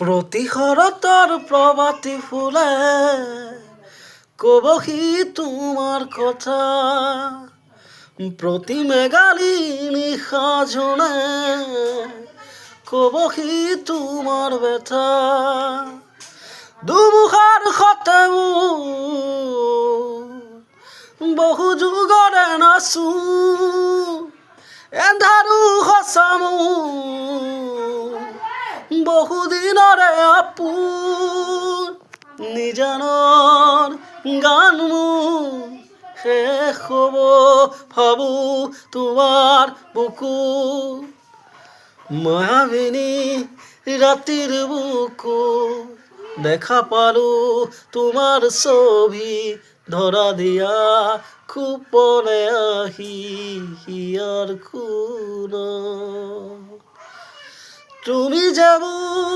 প্ৰতিশৰতৰ প্ৰভাতী ফুলে কবহি তোমাৰ কথা, প্ৰতি মেঘালী নিশা জোনে কবহি তোমাৰ ব্যথা। দুমুখাৰ সতে বহু যুগৰে নাচো, এন্ধাৰো সঁচা বহুদিনৰে আপোন। নিজানৰ গান মোৰ শেষ হ'ব ভাবো তোমাৰ বুকু, মায়াবিনী ৰাতিৰ বুকু দেখা পালো তোমাৰ ছবি, ধৰা দিয়া খুপনে আহি হিয়াৰ খুনত তুমি যেমন